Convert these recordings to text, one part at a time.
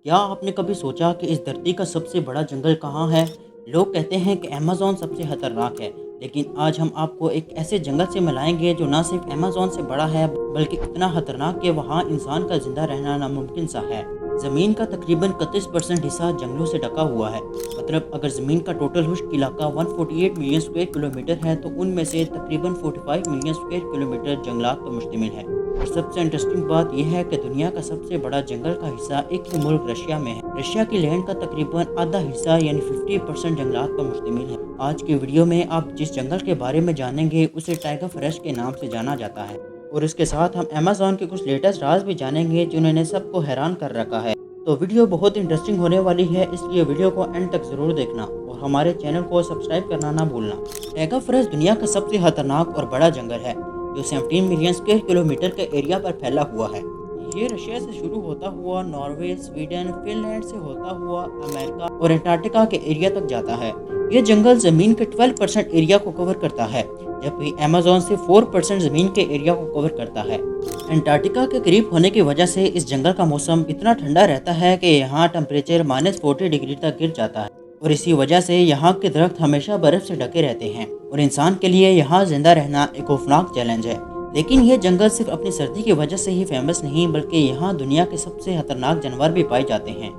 क्या आपने कभी सोचा कि इस धरती का सबसे बड़ा जंगल कहाँ है? लोग कहते हैं कि अमेज़न सबसे खतरनाक है, लेकिन आज हम आपको एक ऐसे जंगल से मिलाएंगे जो ना सिर्फ अमेज़न से बड़ा है, बल्कि इतना खतरनाक कि वहाँ इंसान का जिंदा रहना नामुमकिन सा है। ज़मीन का तकरीबन 31% हिस्सा जंगलों से ढका हुआ है। मतलब अगर ज़मीन का टोटल खुश्क इलाका 148 मिलियन स्क्वायर किलोमीटर है, तो उनमें से तकरीबन 45 मिलियन स्क्वायर किलोमीटर जंगलात पर मुश्तमिल है। और सबसे इंटरेस्टिंग बात यह है कि दुनिया का सबसे बड़ा जंगल का हिस्सा एक ही मुल्क रशिया में है। रशिया की लैंड का तकरीबन आधा हिस्सा यानी 50% जंगलात पर मुश्तमिल है। आज की वीडियो में आप जिस जंगल के बारे में जानेंगे उसे टाइगर फॉरेस्ट के नाम से जाना जाता है, और इसके साथ हम अमेज़न के कुछ लेटेस्ट राज भी जानेंगे जिन्होंने सबको हैरान कर रखा है। तो वीडियो बहुत इंटरेस्टिंग होने वाली है, इसलिए वीडियो को एंड तक जरूर देखना और हमारे चैनल को सब्सक्राइब करना ना भूलना। टाइगर फॉरेस्ट दुनिया का सबसे खतरनाक और बड़ा जंगल है जो 17 मिलियन स्क्वायर किलोमीटर के एरिया पर फैला हुआ है। ये रशिया से शुरू होता हुआ नॉर्वे, स्वीडन, फिनलैंड से होता हुआ अमेरिका और अंटार्कटिका के एरिया तक जाता है। ये जंगल जमीन के 12% एरिया को कवर करता है, जबकि अमेज़न से 4% जमीन के एरिया को कवर करता है। अंटार्कटिका के करीब होने की वजह से इस जंगल का मौसम इतना ठंडा रहता है कि यहाँ टेम्परेचर -40 डिग्री तक गिर जाता है, और इसी वजह से यहाँ के दरख्त हमेशा बर्फ से ढके रहते हैं और इंसान के लिए यहाँ जिंदा रहना एक खौफनाक चैलेंज है। लेकिन ये जंगल सिर्फ अपनी सर्दी की वजह से ही फेमस नहीं, बल्कि यहाँ दुनिया के सबसे खतरनाक जानवर भी पाए जाते हैं।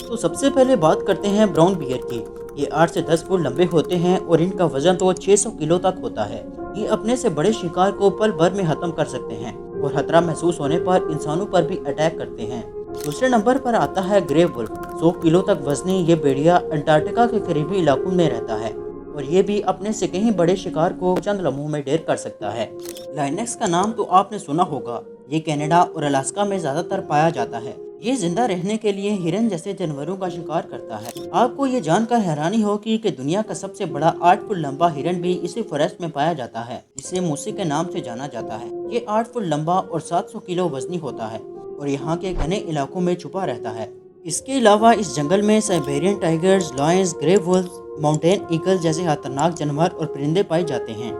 तो सबसे पहले बात करते हैं ब्राउन बियर की। ये 8 से 10 फुट लंबे होते हैं और इनका वजन तो 600 किलो तक होता है। ये अपने से बड़े शिकार को पल भर में खत्म कर सकते हैं और खतरा महसूस होने पर इंसानों पर भी अटैक करते हैं। दूसरे नंबर पर आता है ग्रे वुल्फ। 100 किलो तक वजनी ये भेड़िया अंटार्कटिका के करीबी इलाकों में रहता है और ये भी अपने से कहीं बड़े शिकार को चंद लम्हों में ढेर कर सकता है। लाइनेक्स का नाम तो आपने सुना होगा। ये कनाडा और अलास्का में ज्यादातर पाया जाता है। ये जिंदा रहने के लिए हिरन जैसे जानवरों का शिकार करता है। आपको ये जानकर हैरानी होगी कि दुनिया का सबसे बड़ा 8 फुट लंबा हिरन भी इसी फॉरेस्ट में पाया जाता है, जिसे मूसी के नाम से जाना जाता है। ये 8 फुट लंबा और 700 किलो वजनी होता है और यहाँ के घने इलाकों में छुपा रहता है। इसके अलावा इस जंगल में Siberian tigers, lions, grey wolf, mountain eagle जैसे खतरनाक जानवर और परिंदे पाए जाते हैं।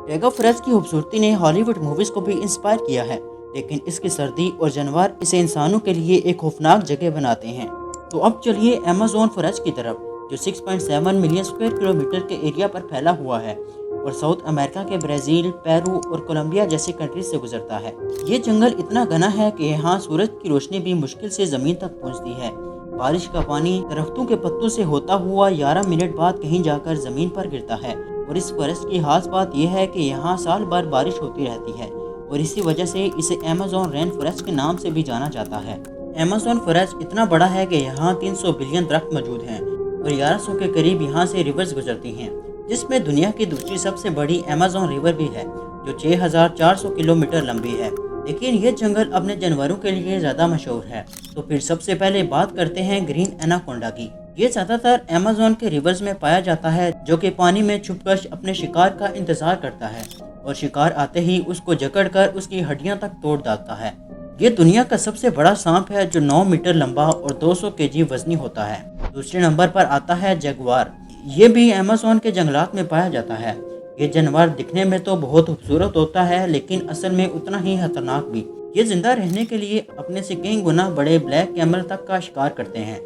टाइगर फॉरेस्ट की खूबसूरती ने हॉलीवुड मूवीज को भी इंस्पायर किया है, लेकिन इसकी सर्दी और जानवर इसे इंसानों के लिए एक खौफनाक जगह बनाते हैं। तो अब चलिए अमेज़न फॉरेस्ट की तरफ, जो 6.7 मिलियन स्क्वायर किलोमीटर के एरिया पर फैला हुआ है और साउथ अमेरिका के ब्राज़ील, पेरू और कोलंबिया जैसी कंट्रीज से गुजरता है। ये जंगल इतना घना है कि यहाँ सूरज की रोशनी भी मुश्किल से जमीन तक पहुँचती है। बारिश का पानी दरख्तों के पत्तों से होता हुआ 11 मिनट बाद कहीं जाकर जमीन पर गिरता है, और इस फॉरेस्ट की खास बात यह है कि यहाँ साल भर बारिश होती रहती है और इसी वजह से इसे अमेज़न रेन फॉरेस्ट के नाम से भी जाना जाता है। अमेज़न फॉरेस्ट इतना बड़ा है कि यहाँ 300 बिलियन दरख्त मौजूद हैं और 1100 के करीब यहाँ से रिवर्स गुजरती हैं, जिसमें दुनिया की दूसरी सबसे बड़ी अमेज़न रिवर भी है जो 6400 किलोमीटर लंबी है। लेकिन ये जंगल अपने जानवरों के लिए ज़्यादा मशहूर है। तो फिर सबसे पहले बात करते हैं ग्रीन एनाकोंडा की। ये ज़्यादातर अमेज़न के रिवर्स में पाया जाता है, जो कि पानी में छुपकर अपने शिकार का इंतजार करता है और शिकार आते ही उसको जकड़कर उसकी हड्डियां तक तोड़ डालता है। ये दुनिया का सबसे बड़ा सांप है जो 9 मीटर लंबा और 200 केजी वजनी होता है। दूसरे नंबर पर आता है जगुआर। ये भी अमेज़न के जंगलात में पाया जाता है। ये जानवर दिखने में तो बहुत खूबसूरत होता है, लेकिन असल में उतना ही खतरनाक भी। ये जिंदा रहने के लिए अपने से कई गुना बड़े ब्लैक कैमल तक का शिकार करते हैं।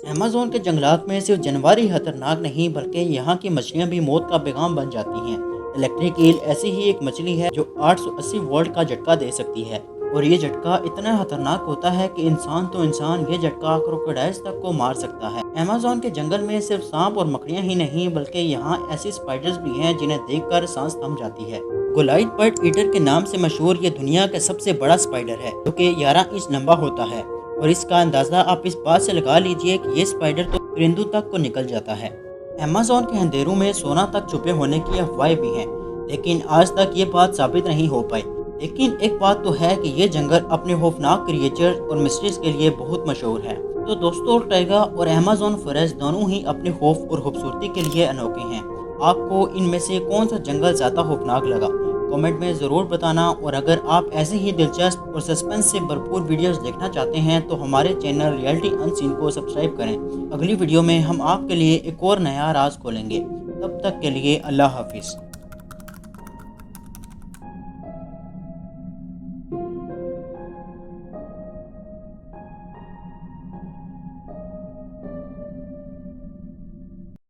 अमेज़न के जंगलात में सिर्फ जानवर ही खतरनाक नहीं, बल्कि यहाँ की मछलियाँ भी मौत का पैगाम बन जाती हैं। इलेक्ट्रिक ईल ऐसी ही एक मछली है जो 880 वोल्ट का झटका दे सकती है, और ये झटका इतना खतरनाक होता है कि इंसान ये झटका क्रोकोडाइल्स तक को मार सकता है। अमेज़न के जंगल में सिर्फ सांप और मकड़ियाँ ही नहीं, बल्कि यहाँ ऐसी स्पाइडर्स भी हैं जिन्हें देखकर सांस थम जाती है। गोलाइट बर्ड ईटर के नाम से मशहूर ये दुनिया का सबसे बड़ा स्पाइडर है, जो कि 11 इंच लंबा होता है, और इसका अंदाजा आप इस बात से लगा लीजिए कि ये स्पाइडर तो परिंदों तक को निकल जाता है। अमेज़न के अंधेरों में सोना तक छुपे होने की अफवाहें भी हैं, लेकिन आज तक ये बात साबित नहीं हो पाई। लेकिन एक बात तो है कि ये जंगल अपने खौफनाक क्रिएचर और मिस्ट्रीज के लिए बहुत मशहूर है। तो दोस्तों, टाइगर और अमेज़न फॉरेस्ट दोनों ही अपने खौफ और खूबसूरती के लिए अनोखे हैं। आपको इनमें से कौन सा जंगल ज़्यादा खौफनाक लगा, कमेंट में ज़रूर बताना। और अगर आप ऐसे ही दिलचस्प और सस्पेंस से भरपूर वीडियोस देखना चाहते हैं तो हमारे चैनल रियलिटी अनसीन को सब्सक्राइब करें। अगली वीडियो में हम आपके लिए एक और नया राज खोलेंगे। तब तक के लिए अल्लाह हाफिज़।